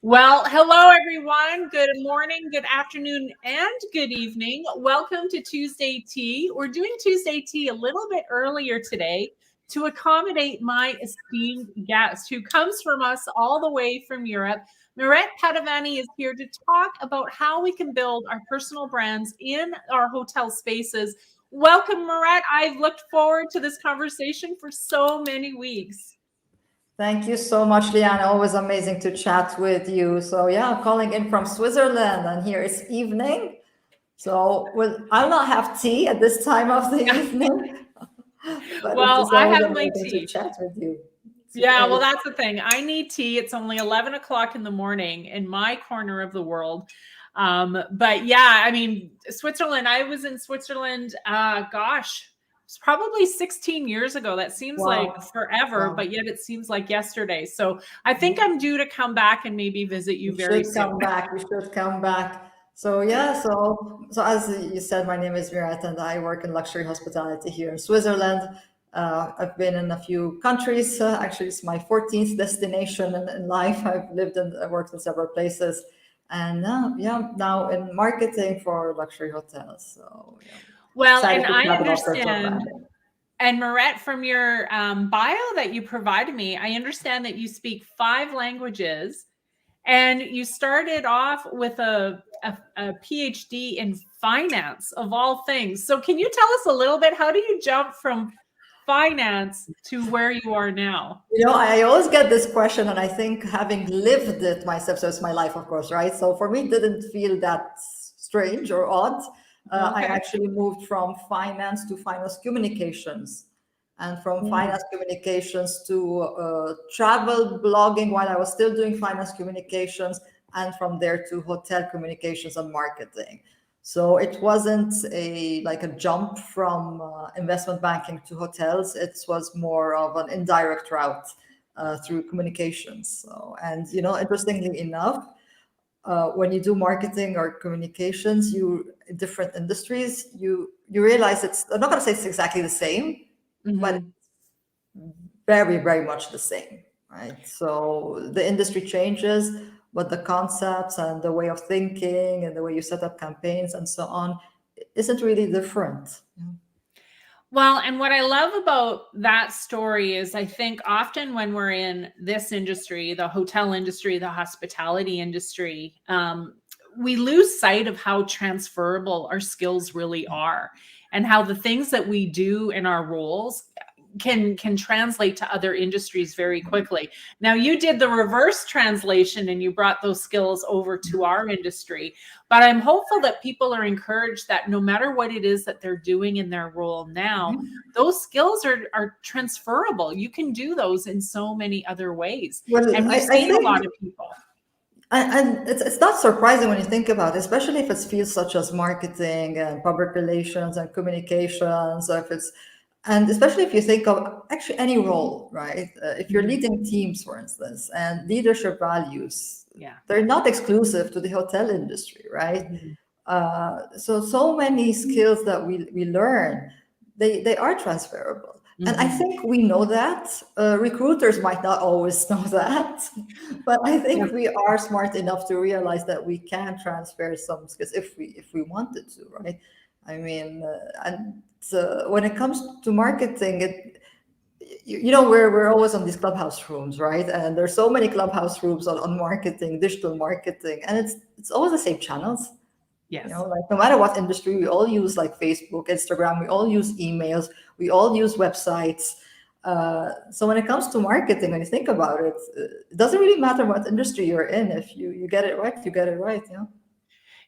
Well, hello everyone. Good morning, good afternoon, and good evening. Welcome to Tuesday Tea. We're doing Tuesday Tea a little bit earlier today to accommodate my esteemed guest who comes from us all the way from Europe. Miret Padovani is here to talk about how we can build our personal brands in our hotel spaces. Welcome, Miret. I've looked forward to this conversation for so many weeks. Thank you so much, Liana. Always amazing to chat with you. So yeah, calling in from Switzerland, and here it's evening. So I'll not have tea at this time of the evening, but it Well, is I always have my amazing to tea. chat with you. Yeah, well, that's the thing. I need tea. It's only 11 o'clock in the morning in my corner of the world. But yeah, I mean, Switzerland, I was in Switzerland, it's probably 16 years ago. That seems like forever, but yet it seems like yesterday. So I think I'm due to come back and maybe visit you very soon. Come back. You should come back. So yeah, so as you said, my name is Miret, and I work in luxury hospitality here in Switzerland. I've been in a few countries. Actually, it's my 14th destination in life. I've lived and worked in several places, and now in marketing for luxury hotels. So yeah. Well, and I understand. And Miret, from your bio that you provided me, I understand that you speak 5 languages, and you started off with a PhD in finance, of all things. So can you tell us a little bit, how do you jump from finance to where you are now? I always get this question, and I think having lived it myself, so it's my life, of course, right? So for me, it didn't feel that strange or odd. I actually moved from finance to finance communications, and from finance communications to travel blogging while I was still doing finance communications, and from there to hotel communications and marketing. So it wasn't like a jump from investment banking to hotels. It was more of an indirect route through communications. So, and interestingly enough, when you do marketing or communications, in different industries, you realize I'm not going to say it's exactly the same, but it's very, very much the same, right? So the industry changes, but the concepts and the way of thinking and the way you set up campaigns and so on isn't really different. Well, and what I love about that story is I think often when we're in this industry, the hotel industry, the hospitality industry, we lose sight of how transferable our skills really are, and how the things that we do in our roles can translate to other industries very quickly. Now, you did the reverse translation and you brought those skills over to our industry, but I'm hopeful that people are encouraged that no matter what it is that they're doing in their role now, those skills are transferable. You can do those in so many other ways. And we've seen a lot of people. And it's not surprising when you think about it, especially if it's fields such as marketing and public relations and communications, and especially if you think of actually any role, right? If you're leading teams, for instance, and leadership values, they're not exclusive to the hotel industry, right? So many skills that we learn, they are transferable. And I think we know that. Recruiters might not always know that, but I think we are smart enough to realize that we can transfer some skills if we wanted to, right? I mean, when it comes to marketing, we're always on these clubhouse rooms, right? And there's so many clubhouse rooms on marketing, digital marketing, and it's always the same channels. Yes. Like no matter what industry, we all use like Facebook, Instagram, we all use emails, we all use websites. So when it comes to marketing, when you think about it, it doesn't really matter what industry you're in. If you get it right, you get it right.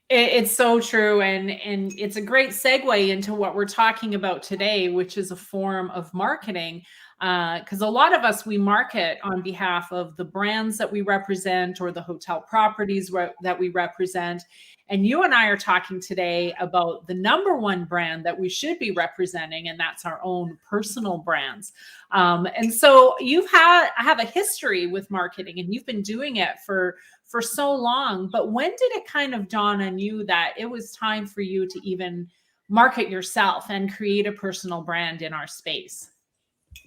It's so true. And it's a great segue into what we're talking about today, which is a form of marketing. Because a lot of us, we market on behalf of the brands that we represent or the hotel properties that we represent. And you and I are talking today about the #1 brand that we should be representing, and that's our own personal brands. And so I have a history with marketing, and you've been doing it for so long. But when did it kind of dawn on you that it was time for you to even market yourself and create a personal brand in our space?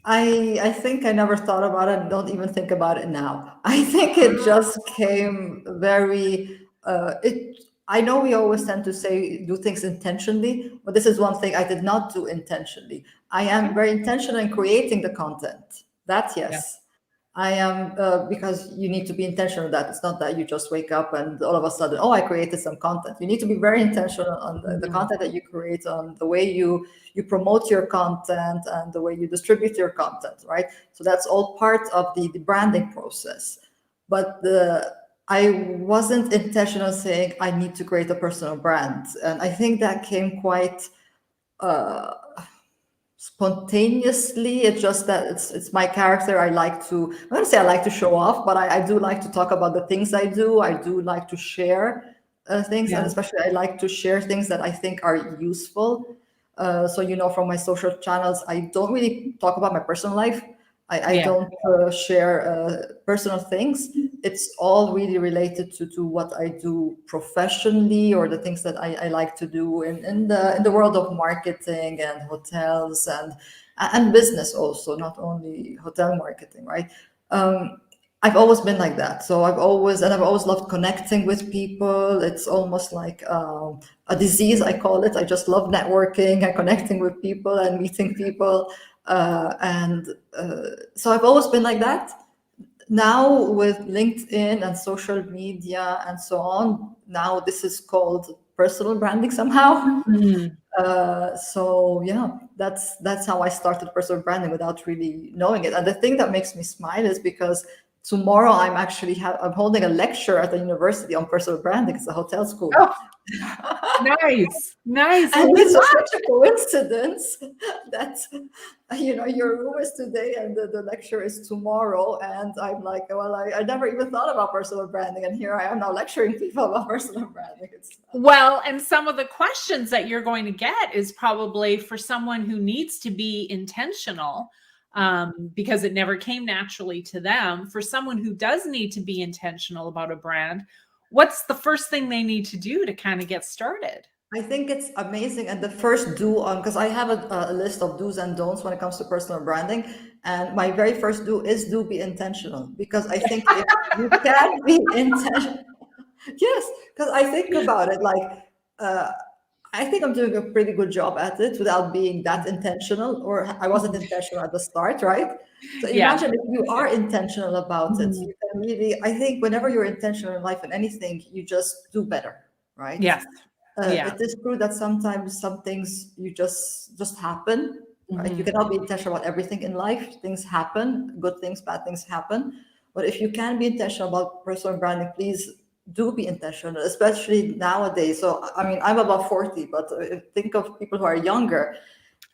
I think I never thought about it and don't even think about it now. I think it just came very it I know we always tend to say do things intentionally, but this is one thing I did not do intentionally. I am very intentional in creating the content. That Yeah. yes. I am because you need to be intentional with that. It's not that you just wake up and all of a sudden, oh, I created some content. You need to be very intentional on the Mhm. content that you create, on the way you promote your content and the way you distribute your content, right? So that's all part of the branding process. But I wasn't intentional saying I need to create a personal brand, and I think that came quite spontaneously. It's just that it's my character. I like to, I'm going to say I like to show off, but I do like to talk about the things I do. I do like to share things, and Yeah. especially I like to share things that I think are useful. So from my social channels, I don't really talk about my personal life. I Yeah. don't share personal things. It's all really related to what I do professionally, or the things that I like to do in the world of marketing and hotels and business also, not only hotel marketing, right? I've always been like that. So I've always loved connecting with people. It's almost like a disease, I call it. I just love networking and connecting with people and meeting people. And So I've always been like that. Now with LinkedIn and social media and so on, now this is called personal branding somehow. Mhm. So yeah, that's how I started personal branding without really knowing it. And the thing that makes me smile is because tomorrow I'm holding a lecture at the university on personal branding. It's a hotel school. Oh, nice. Nice. And We it's love. just such a coincidence that your room is today and the lecture is tomorrow. And I'm like, well, I never even thought about personal branding, and here I am now lecturing people about personal branding. It's Well, and some of the questions that you're going to get is probably for someone who needs to be intentional, because it never came naturally to them. For someone who does need to be intentional about a brand, what's the first thing they need to do to kind of get started? I think it's amazing. And the first do on, because I have a list of do's and don'ts when it comes to personal branding. And my very first do be intentional, because I think if you can be intentional, yes, because I think about it like, uh, I think I'm doing a pretty good job at it without being that intentional, or I wasn't intentional at the start, right? So Yeah. imagine if you are intentional about it, Mhm. you can really, I think whenever you're intentional in life and anything, you just do better, right? Yes. Yeah. It is true that sometimes some things you just happen, right? You Mhm. cannot be intentional about everything in life. Things happen, good things, bad things happen. But if you can be intentional about personal branding, please do be intentional, especially nowadays. So, I mean, I'm about 40, but think of people who are younger,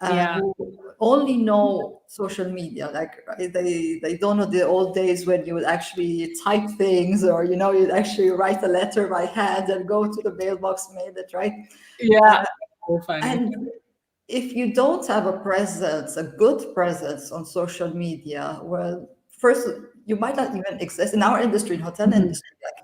Yeah. who only know social media. Like they don't know the old days when you would actually type things, or you'd actually write a letter by hand and go to the mailbox, mail it, right? Yeah. So funny. And if you don't have a presence, a good presence on social media, well, first, you might not even exist in our industry, in hotel Mhm. industry. Like,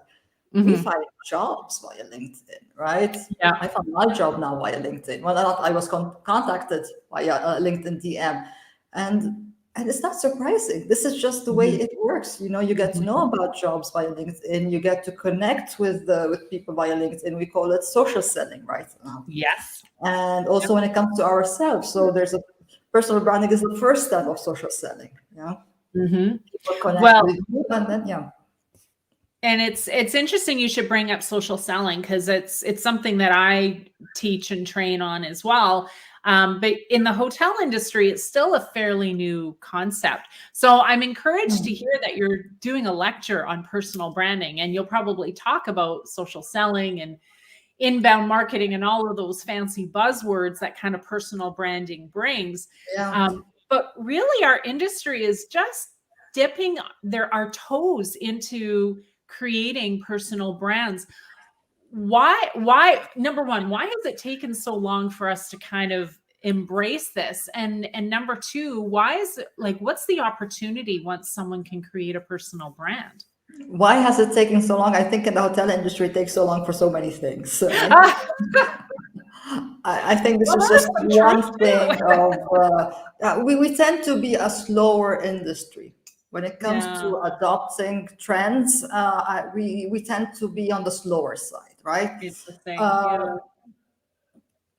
we Mhm. find jobs via LinkedIn, right? Yeah. I found my job now via LinkedIn. Well, not, I was contacted via LinkedIn DM, and it's not surprising. This is just the way Mhm. it works. You get to know Mhm. about jobs via LinkedIn. You get to connect with people via LinkedIn. We call it social selling right now. Yes. And also when it comes to ourselves, so there's a personal branding is the first step of social selling. Mhm. People connect Well, with you, and then and it's interesting you should bring up social selling, because it's something that I teach and train on as well. But in the hotel industry, it's still a fairly new concept. So I'm encouraged to hear that you're doing a lecture on personal branding, and you'll probably talk about social selling and inbound marketing and all of those fancy buzzwords that kind of personal branding brings. yeah. But really, our industry is just dipping our toes into creating personal brands. Why number one, why has it taken so long for us to kind of embrace this? And number two, why is it like, what's the opportunity once someone can create a personal brand? Why has it taken so long? I think in the hotel industry it takes so long for so many things. I think this Well, is that is just some truth one thing too. of, we tend to be a slower industry when it comes Yeah, to adopting trends. We tend to be on the slower side, right? interesting. Uh, Yeah,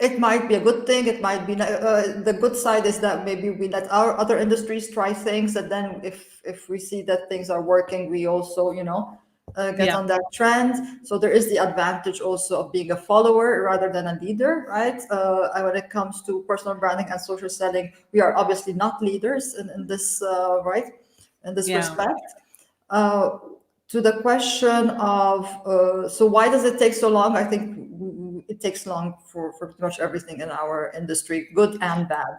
it might be a good thing. It might be the good side is that maybe we let our other industries try things, and then if we see that things are working, we also get yeah, on that trend. So there is the advantage also of being a follower rather than a leader, right? And when it comes to personal branding and social selling, we are obviously not leaders in this, right? In this yeah. respect. Uh, to the question of so why does it take so long? I think it takes long for pretty much everything in our industry, good and bad.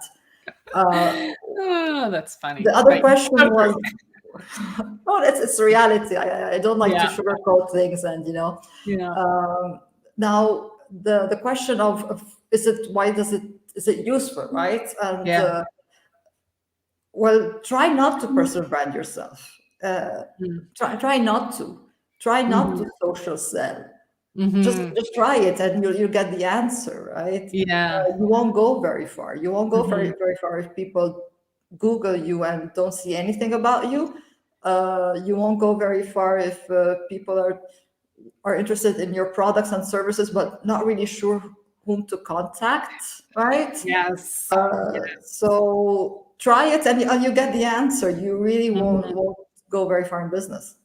Oh, that's funny. The other But question so true. was, oh, it's reality. I don't like to Yeah, sugarcoat things, and yeah, um, now the question of is it why does it is it useful, right? And yeah. well, try not to personal brand yourself. Uh, Mm. try not to. Try not Mhm, to social sell. mhm. Just try it, and you'll get the answer, right? Yeah. You won't go very far. You won't go very Mhm. very far if people Google you and don't see anything about you. You won't go very far if people are interested in your products and services, but not really sure whom to contact, right? Yes. So try it, and you get the answer. You really Mhm. won't go very far in business.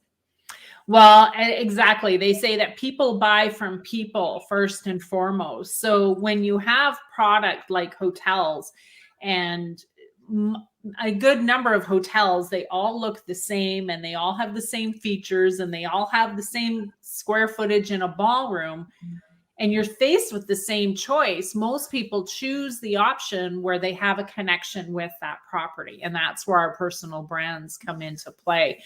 Well, exactly. They say that people buy from people first and foremost. So when you have product like hotels and m- a good number of hotels, they all look the same and they all have the same features and they all have the same square footage in a ballroom, and you're faced with the same choice, most people choose the option where they have a connection with that property. And that's where our personal brands come into play.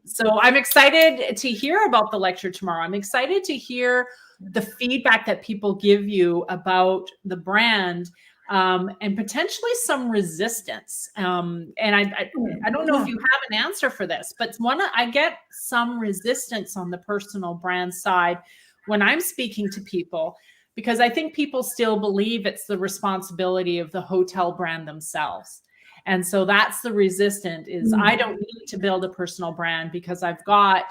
So I'm excited to hear about the lecture tomorrow. I'm excited to hear the feedback that people give you about the brand, and potentially some resistance. And I don't know if Yeah. you have an answer for this, but I get some resistance on the personal brand side when I'm speaking to people, because I think people still believe it's the responsibility of the hotel brand themselves. And so that's the resistant is I don't need to build a personal brand because I've got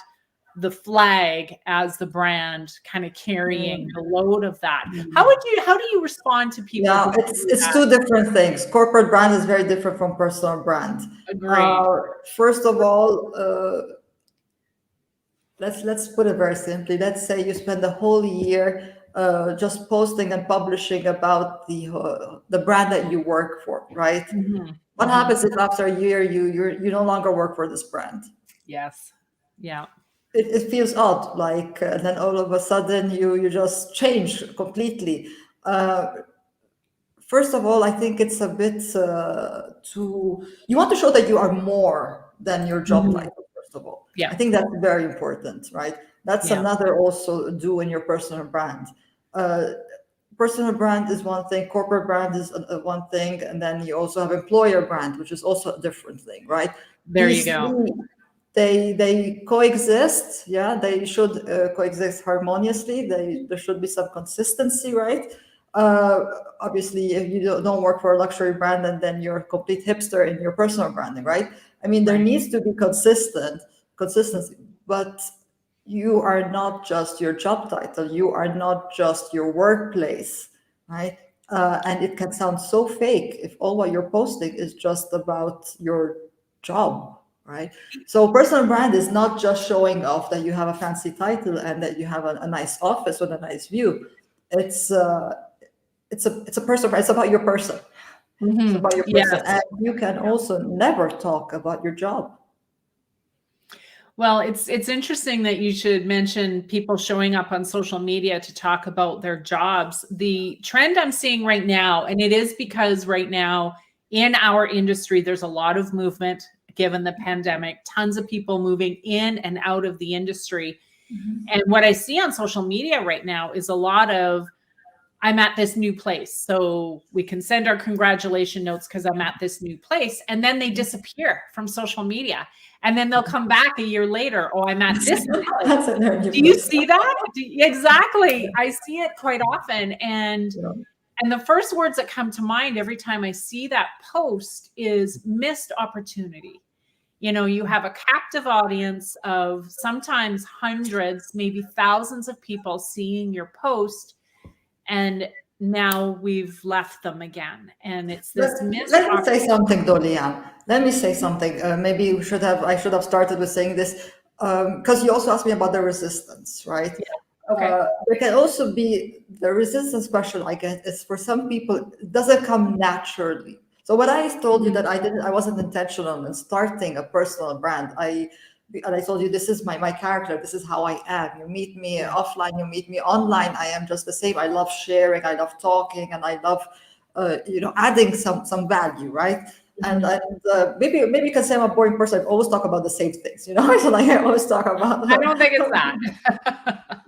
the flag as the brand kind of carrying the load of that. How do you respond to people Yeah, who do it's that? two different things. Corporate brand is very different from personal brand. Agreed. First of all, let's put it very simply. Let's say you spend the whole year just posting and publishing about the brand that you work for, right? Mhm, What mhm. happens if after a year you no longer work for this brand? Yes. Yeah. It feels odd, like then all of a sudden you just change completely. Uh, First of all, I think it's a bit too. You want to show that you are more than your job Mhm. title. First of all, Yeah. I think that's very important, right? That's Yeah. another also do in your personal brand. Uh, Personal brand is one thing, corporate brand is one thing, and then you also have employer brand, which is also a different thing, right? There you These go. three, they coexist. Yeah, they should coexist harmoniously. There should be some consistency, right? Uh, Obviously, if you don't work for a luxury brand and then you're a complete hipster in your personal branding, right? I mean, there Right. needs to be consistency, but you are not just your job title, you are not just your workplace, right? And it can sound so fake if all what you're posting is just about your job, right? So personal brand is not just showing off that you have a fancy title and that you have a nice office with a nice view. It's it's a personal brand. It's about your person. It's Mhm. about your person, Yes. and you can also never talk about your job. Well, it's interesting that you should mention people showing up on social media to talk about their jobs. The trend I'm seeing right now, and it is because right now in our industry, there's a lot of movement given the pandemic, tons of people moving in and out of the industry. And what I see on social media right now is a lot of I'm at this new place. So we can send our congratulation notes because I'm at this new place. And then they disappear from social media. And then they'll come back a year later. Oh, I'm at this new place. That's an energy Do you place. see that? Exactly. I see it quite often. And the first words that come to mind every time I see that post is missed opportunity. You know, you have a captive audience of sometimes hundreds, maybe thousands of people seeing your post, and now we've left them again. And it's this missed Let me say opportunity. something, Dolian. Let me say something. Maybe I should have started with saying this, because you also asked me about the resistance, right? Yeah. Okay. There can also be the resistance question, I guess, is for some people, it doesn't come naturally. So what I told you that I wasn't intentional in starting a personal brand. And I told you, this is my character. This is how I am. You meet me offline, you meet me online. I am just the same. I love sharing. I love talking, and I love, adding some value, right? And maybe you can say I'm a boring person. I always talk about the same things, So like I always talk about. I don't think it's that.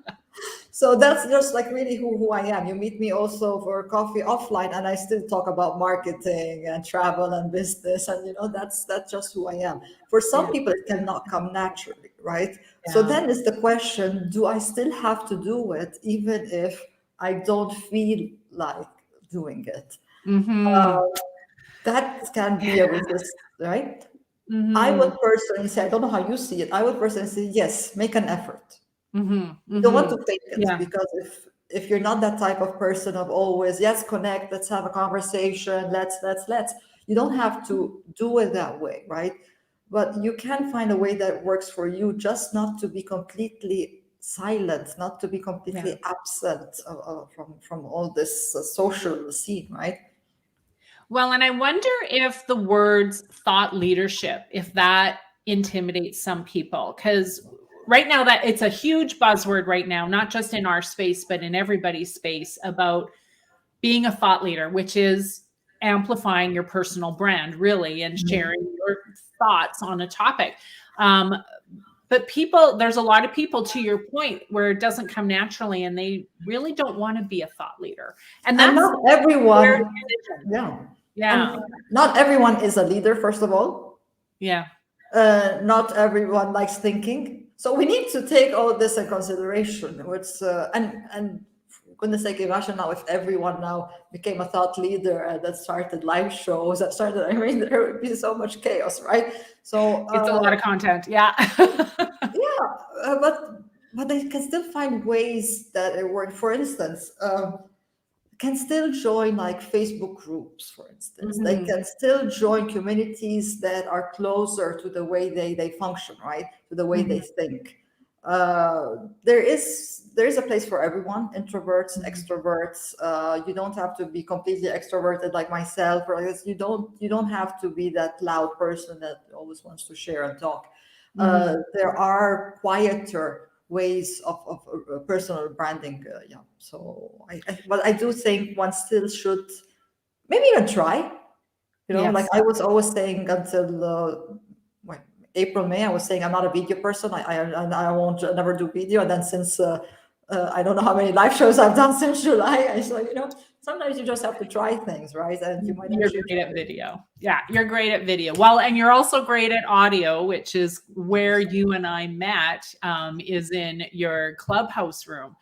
So that's just like really who I am. You meet me also for coffee offline, and I still talk about marketing and travel and business, and that's just who I am. For some people, it cannot come naturally, right? So then is the question: do I still have to do it, even if I don't feel like doing it? That can be a resistance, right? I would personally say, I don't know how you see it. I would personally say, yes, make an effort. You don't want to fake it, because if you're not that type of person of always, yes, connect, let's have a conversation, let's, you don't have to do it that way, right? But you can find a way that works for you, just not to be completely silent, not to be completely absent from all this social scene, right? Well, and I wonder if the words thought leadership, if that intimidates some people, because right now that it's a huge buzzword right now, not just in our space, but in everybody's space, about being a thought leader, which is amplifying your personal brand, really, and sharing your thoughts on a topic. But there's a lot of people, to your point, where it doesn't come naturally, and they really don't want to be a thought leader. And that's not everyone. Yeah. And not everyone is a leader, first of all. Yeah. Not everyone likes thinking. So we need to take all of this in consideration. Which, and for goodness sake, imagine now if everyone now became a thought leader and that started live shows, there would be so much chaos, right? So it's a lot of content. Yeah. But they can still find ways that it work. For instance, can still join like Facebook groups, for instance. They can still join communities that are closer to the way they function, right? To the way they think. There is a place for everyone, introverts, extroverts. You don't have to be completely extroverted like myself, or like this. You don't have to be that loud person that always wants to share and talk. There are quieter ways of personal branding. So but I do think one still should maybe even try. Like I was always saying until April, May, I was saying I'm not a video person. I won't never do video. And then since I don't know how many live shows I've done since July, I said, sometimes you just have to try things, right? And you might. You're great at video. Yeah, you're great at video. Well, and you're also great at audio, which is where you and I met, is in your Clubhouse room.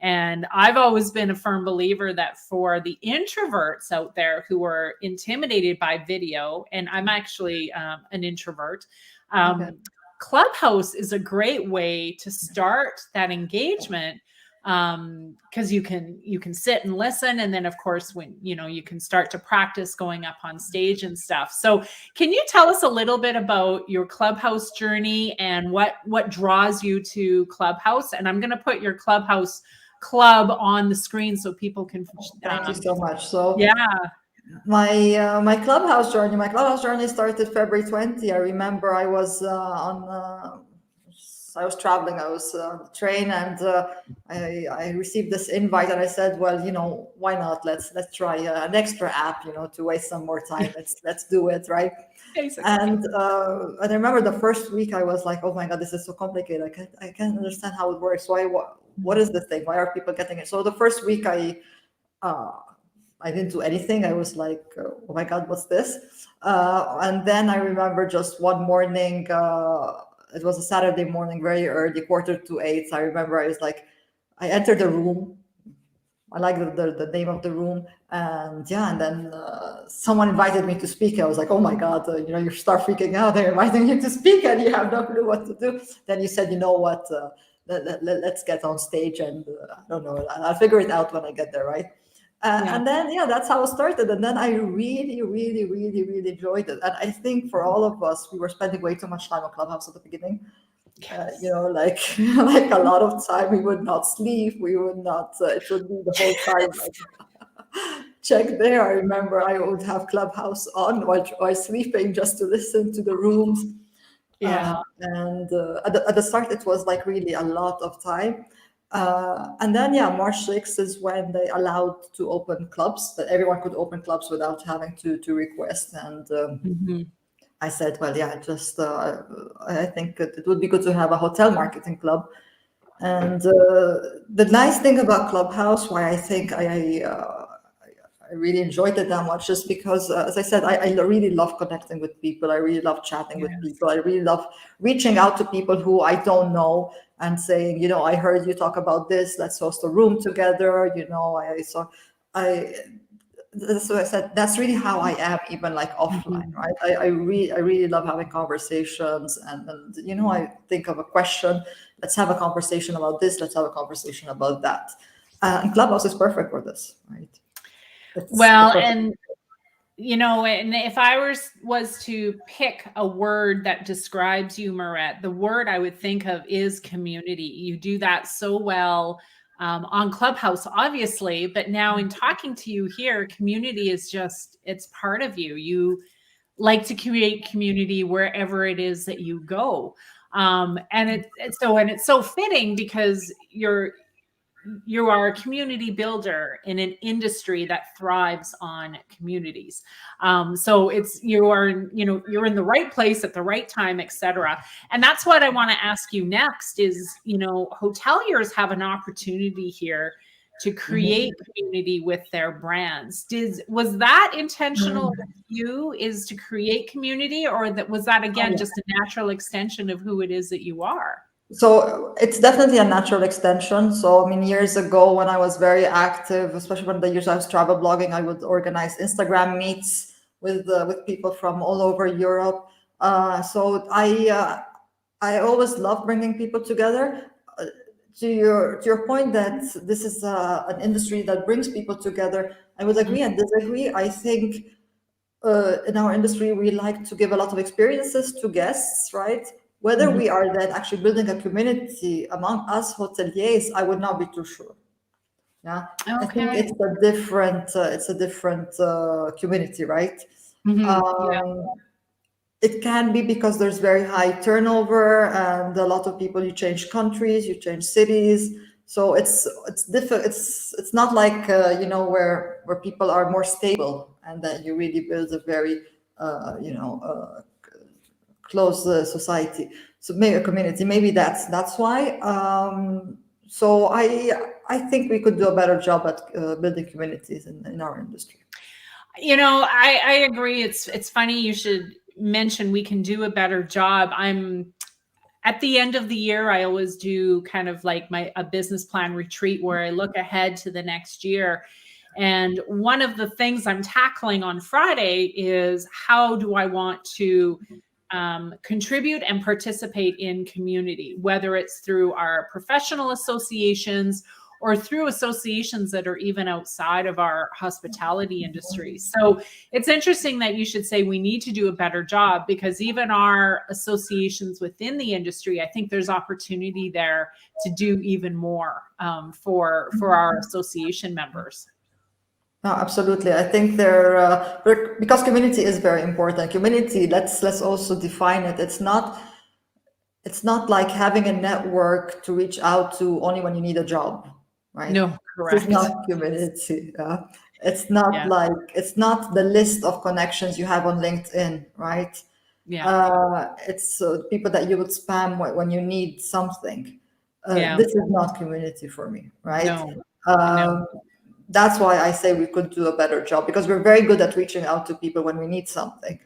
And I've always been a firm believer that for the introverts out there who are intimidated by video, and I'm actually an introvert, Clubhouse is a great way to start that engagement, because you can sit and listen, and then of course when you can start to practice going up on stage and stuff. So can you tell us a little bit about your Clubhouse journey and what draws you to Clubhouse? And I'm going to put your Clubhouse club on the screen so people can thank you so much. So my Clubhouse journey started February 20. I remember I was I was traveling, I was on the train, and I received this invite, and I said, well, why not? Let's try an extra app, to waste some more time. Let's do it, right? Basically. And I remember the first week I was like, oh my God, this is so complicated. I can't understand how it works. What is the thing? Why are people getting it? So the first week I I didn't do anything. I was like, oh my God, what's this? And then I remember just one morning, it was a Saturday morning, very early, 7:45. I remember I was like, I entered the room. I like the name of the room. And yeah, and then someone invited me to speak. I was like, oh my God, you start freaking out. They're inviting you to speak and you have no clue what to do. Then you said, you know what, let's get on stage and I don't know, I'll figure it out when I get there, right? And then, yeah, that's how it started. And then I really, really, really, really enjoyed it. And I think for all of us, we were spending way too much time on Clubhouse at the beginning. Like like a lot of time we would not sleep. We would not. It would be the whole time. Like, check there. I remember I would have Clubhouse on while sleeping just to listen to the rooms. And at the start, it was like really a lot of time. And then, yeah, March 6th is when they allowed to open clubs, that everyone could open clubs without having to request. And I said, well, yeah, just I think it would be good to have a hotel marketing club. And the nice thing about Clubhouse, why I think I really enjoyed it that much, just because, as I said, I really love connecting with people. I really love chatting with people. I really love reaching out to people who I don't know and saying, I heard you talk about this. Let's host a room together. That's what I said. That's really how I am, even like offline, right? I really love having conversations, and I think of a question. Let's have a conversation about this. Let's have a conversation about that. And Clubhouse is perfect for this, right? And if I was to pick a word that describes you, Miret, the word I would think of is community. You do that so well. On Clubhouse, obviously, but now in talking to you here, community is it's part of you. You like to create community wherever it is that you go. And it's so fitting because you are a community builder in an industry that thrives on communities. So you're in the right place at the right time, etc. And that's what I want to ask you next is, hoteliers have an opportunity here to create community with their brands. Was that intentional with you, is to create community, or was that again just a natural extension of who it is that you are? So it's definitely a natural extension. So, I mean, years ago when I was very active, especially when the years I was travel blogging, I would organize Instagram meets with people from all over Europe. So I always love bringing people together. To your point that this is an industry that brings people together, I would agree and disagree. I think in our industry, we like to give a lot of experiences to guests, right? Whether we are then actually building a community among us hoteliers, I would not be too sure. Yeah, I think it's a different community, right? It can be because there's very high turnover and a lot of people. You change countries, you change cities, so it's different. It's not like where people are more stable and that you really build a very close society. So maybe a community. Maybe that's why. So I think we could do a better job at building communities in our industry. I agree. It's funny you should mention we can do a better job. I'm at the end of the year, I always do kind of like a business plan retreat where I look ahead to the next year. And one of the things I'm tackling on Friday is how do I want to contribute and participate in community, whether it's through our professional associations or through associations that are even outside of our hospitality industry. So it's interesting that you should say we need to do a better job, because even our associations within the industry, I think there's opportunity there to do even more for our association members. No, absolutely. I think because community is very important. Community, let's also define it. It's not like having a network to reach out to only when you need a job, right? No, correct. It's not community. It's not like, it's not the list of connections you have on LinkedIn, right? Yeah. It's people that you would spam when you need something. This is not community for me, right? No. that's why I say we could do a better job, because we're very good at reaching out to people when we need something.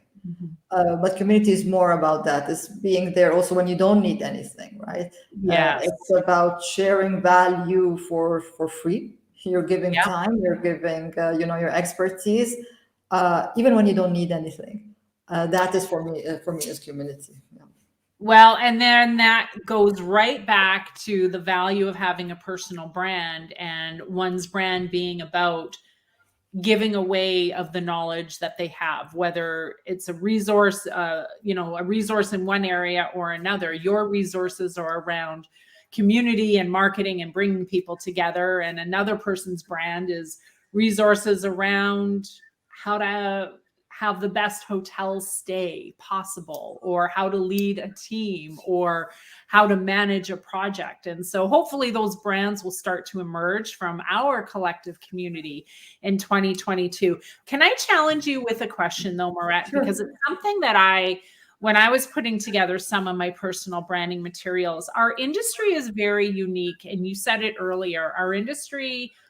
But community is more about that. It's being there also when you don't need anything, right? Yes. It's about sharing value for free. You're giving Yeah. time, you're giving, your expertise, even when you don't need anything. That is for me as community. Yeah. Well, and then that goes right back to the value of having a personal brand, and one's brand being about giving away of the knowledge that they have, whether it's a resource, a resource in one area or another. Your resources are around community and marketing and bringing people together, and another person's brand is resources around how to have the best hotel stay possible, or how to lead a team, or how to manage a project. And so hopefully those brands will start to emerge from our collective community in 2022. Can I challenge you with a question though, Miret? Sure. Because it's something that when I was putting together some of my personal branding materials, our industry is very unique. And you said it earlier,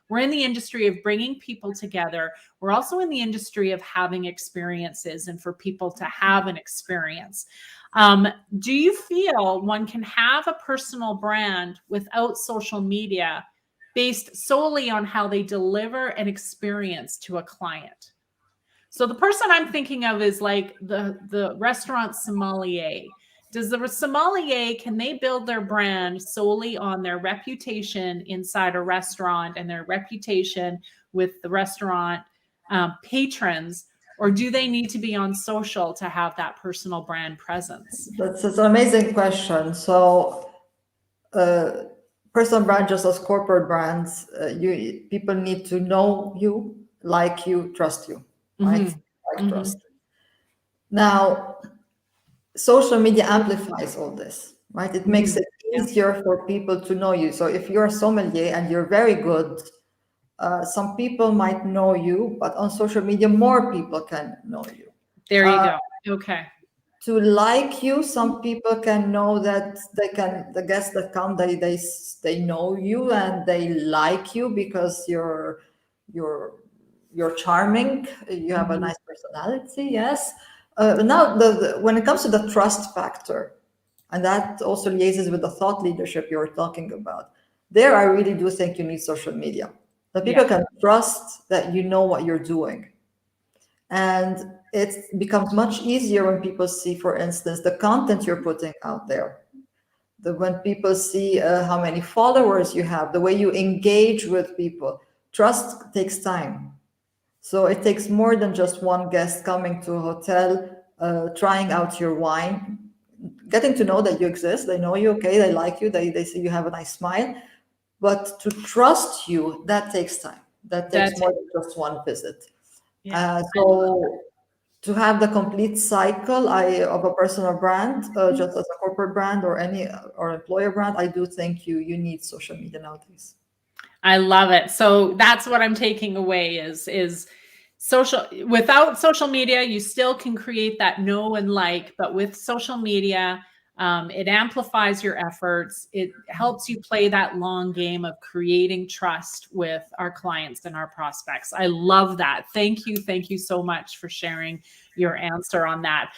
we're in the industry of bringing people together. We're also in the industry of having experiences and for people to have an experience. Do you feel one can have a personal brand without social media based solely on how they deliver an experience to a client? So the person I'm thinking of is like the restaurant sommelier. Does the sommelier, can they build their brand solely on their reputation inside a restaurant and their reputation with the restaurant patrons, or do they need to be on social to have that personal brand presence? That's an amazing question. So, personal brand, just as corporate brands, people need to know you, like you, trust you, right? Like trust. Now, social media amplifies all this, right? It makes it easier for people to know you. So if you're a sommelier and you're very good, some people might know you, but on social media, more people can know you. There you go. Okay. To like you, some people can know that the guests that come, they know you and they like you because you're charming, you have a nice personality. Yes. Now, when it comes to the trust factor, and that also liaises with the thought leadership you were talking about, there I really do think you need social media. That people can trust that you know what you're doing. And it becomes much easier when people see, for instance, the content you're putting out there. When people see how many followers you have, the way you engage with people. Trust takes time. So it takes more than just one guest coming to a hotel, trying out your wine, getting to know that you exist. They know you, okay, they like you, they see you have a nice smile. But to trust you, that takes time. That takes more than just one visit. So to have the complete cycle of a personal brand, just as a corporate brand or employer brand, I do think you need social media nowadays. I love it. So that's what I'm taking away is social. Without social media, you still can create that know and like, but with social media, it amplifies your efforts. It helps you play that long game of creating trust with our clients and our prospects. I love that. Thank you. Thank you so much for sharing your answer on that.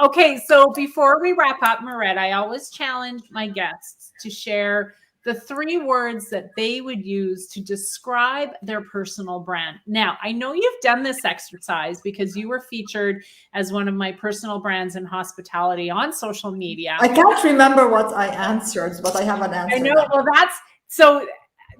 Okay, so before we wrap up, Miret, I always challenge my guests to share the 3 words that they would use to describe their personal brand. Now, I know you've done this exercise because you were featured as one of my personal brands in hospitality on social media. I can't remember what I answered, but I have an answer. I know. Now. Well, so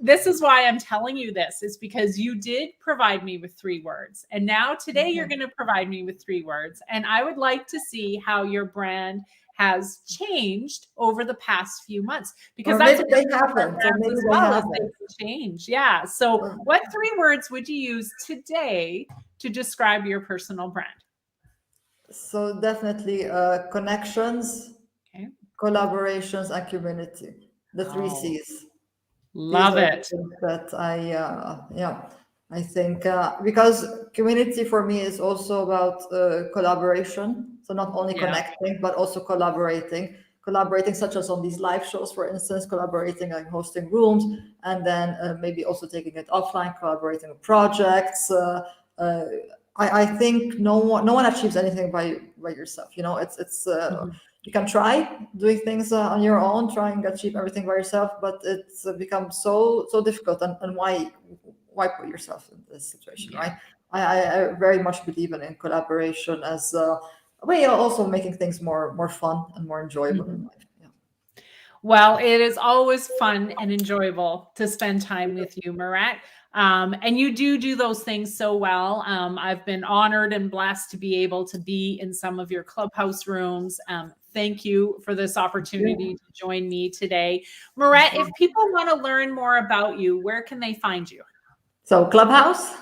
this is why I'm telling you this, is because you did provide me with 3 words. And now today you're going to provide me with 3 words. And I would like to see how your brand has changed over the past few months, because that's what they haven't. So maybe they haven't. Changed. Yeah. So what 3 words would you use today to describe your personal brand? So definitely connections, collaborations, and community. The 3 C's. Love it. That I think because community for me is also about collaboration. So not only connecting, but also collaborating. collaborating, such as on these live shows, for instance, collaborating, like hosting rooms, and then maybe also taking it offline, collaborating on projects. I think no one achieves anything by yourself. You know, it's you can try doing things on your own, try and achieve everything by yourself, but it's become so difficult. And why put yourself in this situation, right? I very much believe in collaboration as a way of also making things more fun and more enjoyable in life. Yeah. Well, it is always fun and enjoyable to spend time with you, Miret. And you do those things so well. I've been honored and blessed to be able to be in some of your clubhouse rooms. Thank you for this opportunity to join me today. Miret, if people want to learn more about you, where can they find you? So Clubhouse,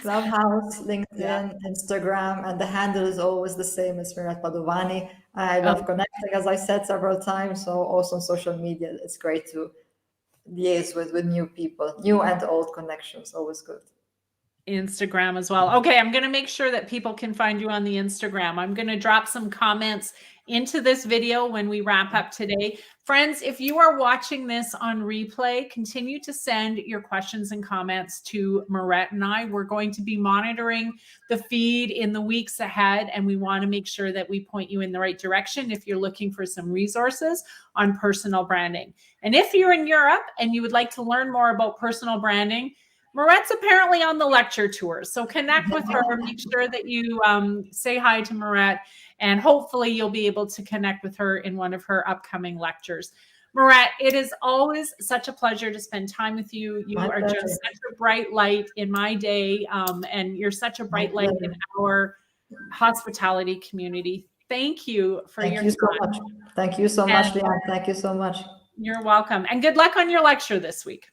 LinkedIn, Instagram, and the handle is always the same as Miret Padovani. I love connecting, as I said several times. So also on social media, it's great to liaise with new people, new and old connections. Always good. Instagram as well. Okay, I'm going to make sure that people can find you on the Instagram. I'm going to drop some comments into this video when we wrap up today. Friends, if you are watching this on replay, continue to send your questions and comments to Miret and I. We're going to be monitoring the feed in the weeks ahead, and we want to make sure that we point you in the right direction if you're looking for some resources on personal branding. And if you're in Europe and you would like to learn more about personal branding, Miret's apparently on the lecture tour, so connect with her. Make sure that you say hi to Miret, and hopefully you'll be able to connect with her in one of her upcoming lectures. Miret, it is always such a pleasure to spend time with you. You are just such a bright light in my day, and you're such a bright light in our hospitality community. Thank you for your time. So much. Thank you so much, Leanne. Thank you so much. You're welcome, and good luck on your lecture this week.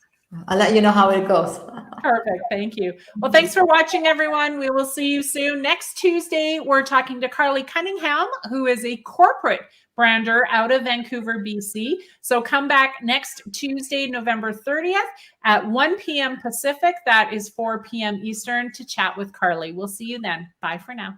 I'll let you know how it goes. Perfect. Thank you. Well, thanks for watching, everyone. We will see you soon. Next Tuesday, we're talking to Carly Cunningham, who is a corporate brander out of Vancouver, BC. So come back next Tuesday, November 30th at 1 p.m. Pacific. That is 4 p.m. Eastern to chat with Carly. We'll see you then. Bye for now.